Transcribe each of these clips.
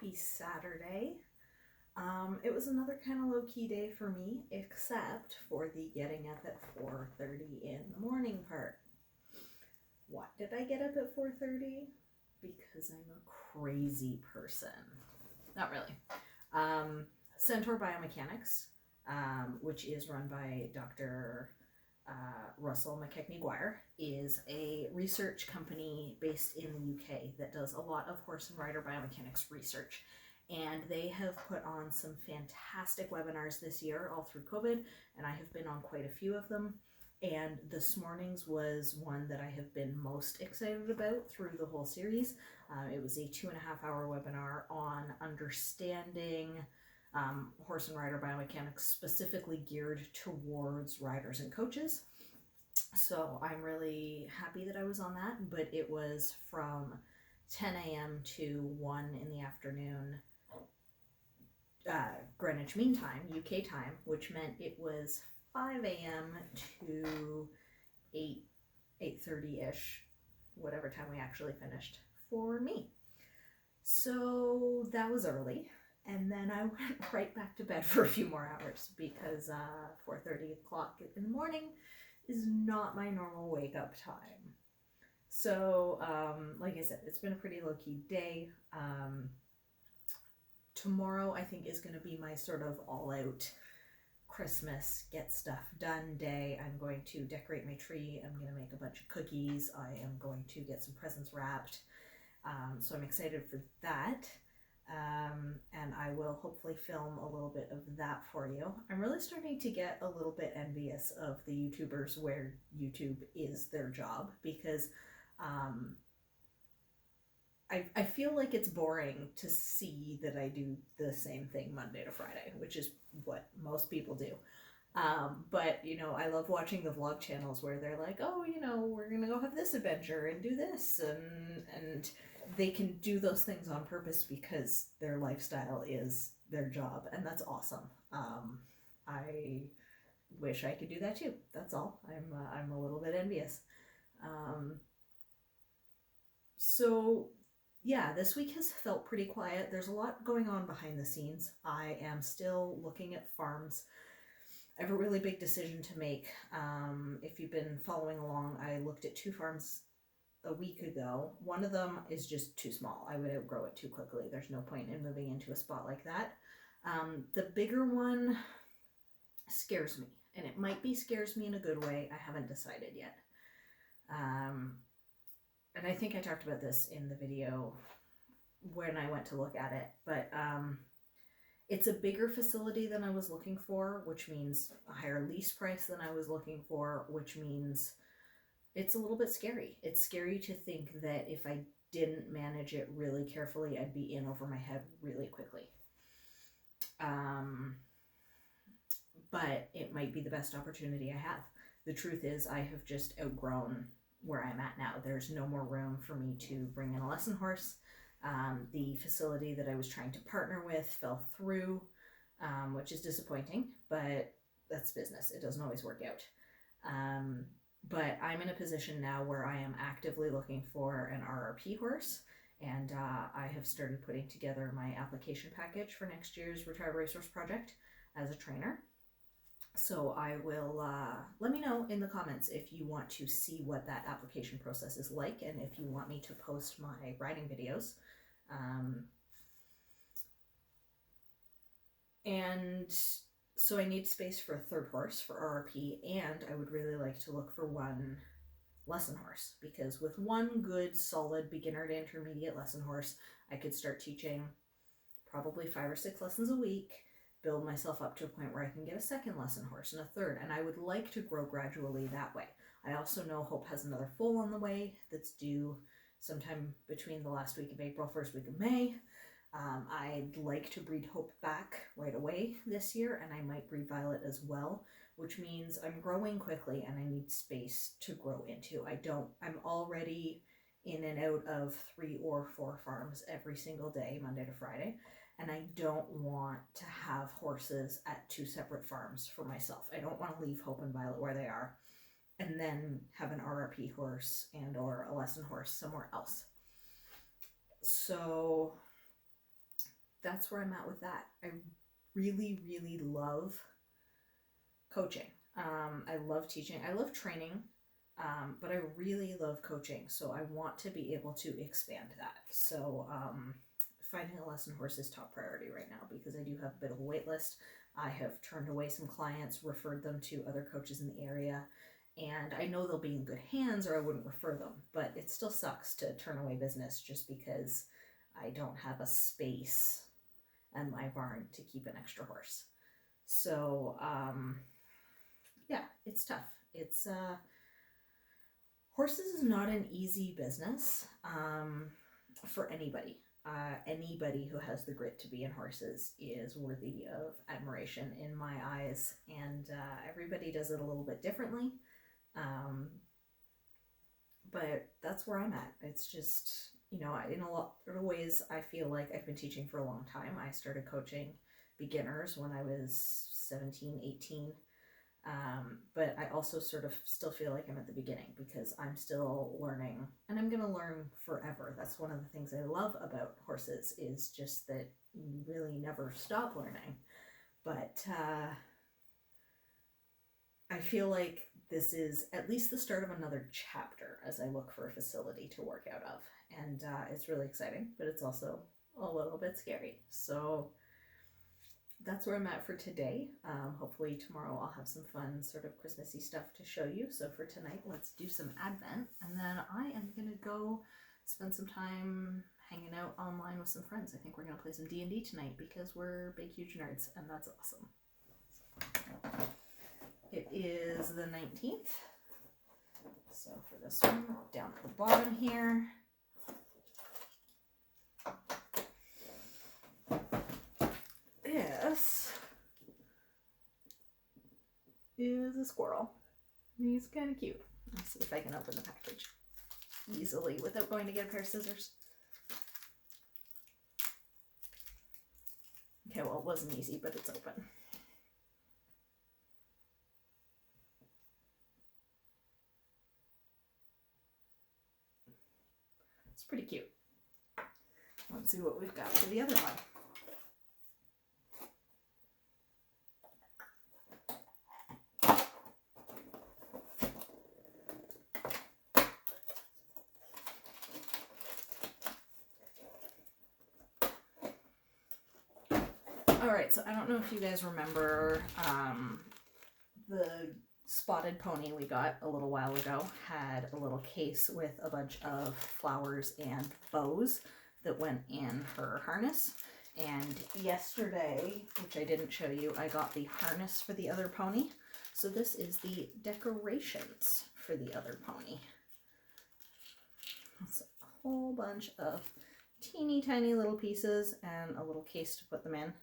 happy Saturday. It was another kind of low-key day for me, except for the getting up at 4:30 in the morning part. Why did I get up at 4:30? Because I'm a crazy person. Not really. Centaur Biomechanics, which is run by Dr. Russell McKechnie-Guire, is a research company based in the UK that does a lot of horse and rider biomechanics research. And they have put on some fantastic webinars this year all through COVID, and I have been on quite a few of them. And this morning's was one that I have been most excited about through the whole series. It was a 2.5-hour webinar on understanding horse and rider biomechanics, specifically geared towards riders and coaches. So I'm really happy that I was on that, but it was from 10 a.m. to 1 in the afternoon, Greenwich Mean Time, UK time, which meant it was 5 a.m. to 8:30-ish, whatever time we actually finished for me. So that was early. And then I went right back to bed for a few more hours because 4:30 o'clock in the morning is not my normal wake up time. So, like I said, it's been a pretty low-key day. Tomorrow, I think, is going to be my sort of all-out Christmas, get stuff done day. I'm going to decorate my tree. I'm going to make a bunch of cookies. I am going to get some presents wrapped. So I'm excited for that. And I will hopefully film a little bit of that for you. I'm really starting to get a little bit envious of the YouTubers where YouTube is their job, because I feel like it's boring to see that I do the same thing Monday to Friday, which is what most people do. But, you know, I love watching the vlog channels where they're like, oh, you know, we're going to go have this adventure and do this. And they can do those things on purpose because their lifestyle is their job. And that's awesome. I wish I could do that too. That's all. I'm a little bit envious. So yeah, this week has felt pretty quiet. There's a lot going on behind the scenes. I am still looking at farms. I have a really big decision to make. If you've been following along, I looked at 2 farms a week ago. One of them is just too small. I would outgrow it too quickly. There's no point in moving into a spot like that. The bigger one scares me, and it might be scares me in a good way. I haven't decided yet. And I think I talked about this in the video when I went to look at it, but it's a bigger facility than I was looking for, which means a higher lease price than I was looking for, which means it's a little bit scary. It's scary to think that if I didn't manage it really carefully, I'd be in over my head really quickly. But it might be the best opportunity I have. The truth is, I have just outgrown where I'm at now. There's no more room for me to bring in a lesson horse. The facility that I was trying to partner with fell through, which is disappointing, but that's business. It doesn't always work out. But I'm in a position now where I am actively looking for an RRP horse, and I have started putting together my application package for next year's Retired Racehorse Project as a trainer. So I will, let me know in the comments if you want to see what that application process is like, and if you want me to post my riding videos. And so I need space for a third horse for RRP, and I would really like to look for one lesson horse, because with one good solid beginner to intermediate lesson horse, I could start teaching probably 5 or 6 lessons a week, build myself up to a point where I can get a second lesson horse and a third, and I would like to grow gradually that way. I also know Hope has another foal on the way that's due sometime between the last week of April, first week of May. I'd like to breed Hope back right away this year, and I might breed Violet as well, which means I'm growing quickly and I need space to grow into. I'm already in and out of 3 or 4 farms every single day, Monday to Friday. And I don't want to have horses at 2 separate farms for myself. I don't want to leave Hope and Violet where they are and then have an RRP horse and or a lesson horse somewhere else. So that's where I'm at with that. I really, really love coaching. I love teaching. I love training, but I really love coaching. So I want to be able to expand that. So finding a lesson horse is top priority right now because I do have a bit of a wait list. I have turned away some clients, referred them to other coaches in the area, and I know they'll be in good hands or I wouldn't refer them, but it still sucks to turn away business just because I don't have a space in my barn to keep an extra horse. So yeah, it's tough. It's horses is not an easy business for anybody. Anybody who has the grit to be in horses is worthy of admiration in my eyes, and everybody does it a little bit differently. But that's where I'm at. It's just, you know, in a lot of ways, I feel like I've been teaching for a long time. I started coaching beginners when I was 17, 18. But I also sort of still feel like I'm at the beginning because I'm still learning and I'm going to learn forever. That's one of the things I love about horses is just that you really never stop learning. But I feel like this is at least the start of another chapter as I look for a facility to work out of. And it's really exciting, but it's also a little bit scary. So that's where I'm at for today. Hopefully tomorrow I'll have some fun sort of Christmassy stuff to show you. So for tonight, let's do some Advent. And then I am going to go spend some time hanging out online with some friends. I think we're going to play some D&D tonight because we're big, huge nerds, and that's awesome. It is the 19th. So for this one, down at the bottom here. This is a squirrel. He's kind of cute. Let's see if I can open the package easily without going to get a pair of scissors. Okay, well, it wasn't easy, but it's open. It's pretty cute. Let's see what we've got for the other one. Alright, so I don't know if you guys remember the spotted pony we got a little while ago had a little case with a bunch of flowers and bows that went in her harness. And yesterday, which I didn't show you, I got the harness for the other pony. So this is the decorations for the other pony. It's a whole bunch of teeny tiny little pieces and a little case to put them in.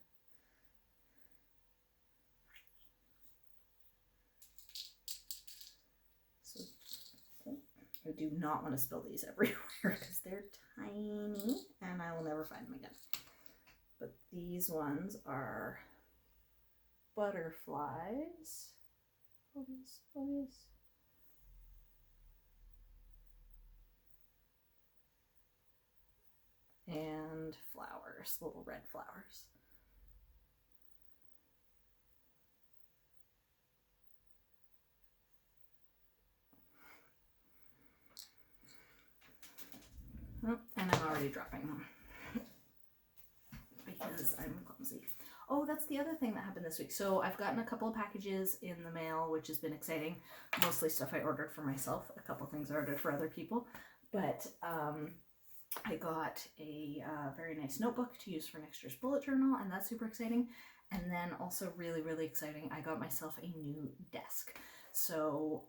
I do not want to spill these everywhere because they're tiny and I will never find them again. But these ones are butterflies. Focus. And flowers, little red flowers. Oh, and I'm already dropping them because I'm clumsy. Oh, that's the other thing that happened this week. So I've gotten a couple of packages in the mail, which has been exciting. Mostly stuff I ordered for myself. A couple things I ordered for other people. But I got a very nice notebook to use for next year's bullet journal, and that's super exciting. And then also really, really exciting, I got myself a new desk. So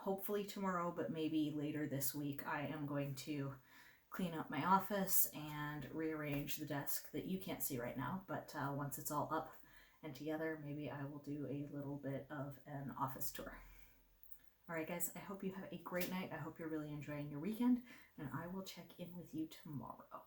hopefully tomorrow, but maybe later this week, I am going to clean up my office and rearrange the desk that you can't see right now, but once it's all up and together, maybe I will do a little bit of an office tour. Alright guys, I hope you have a great night. I hope you're really enjoying your weekend, and I will check in with you tomorrow.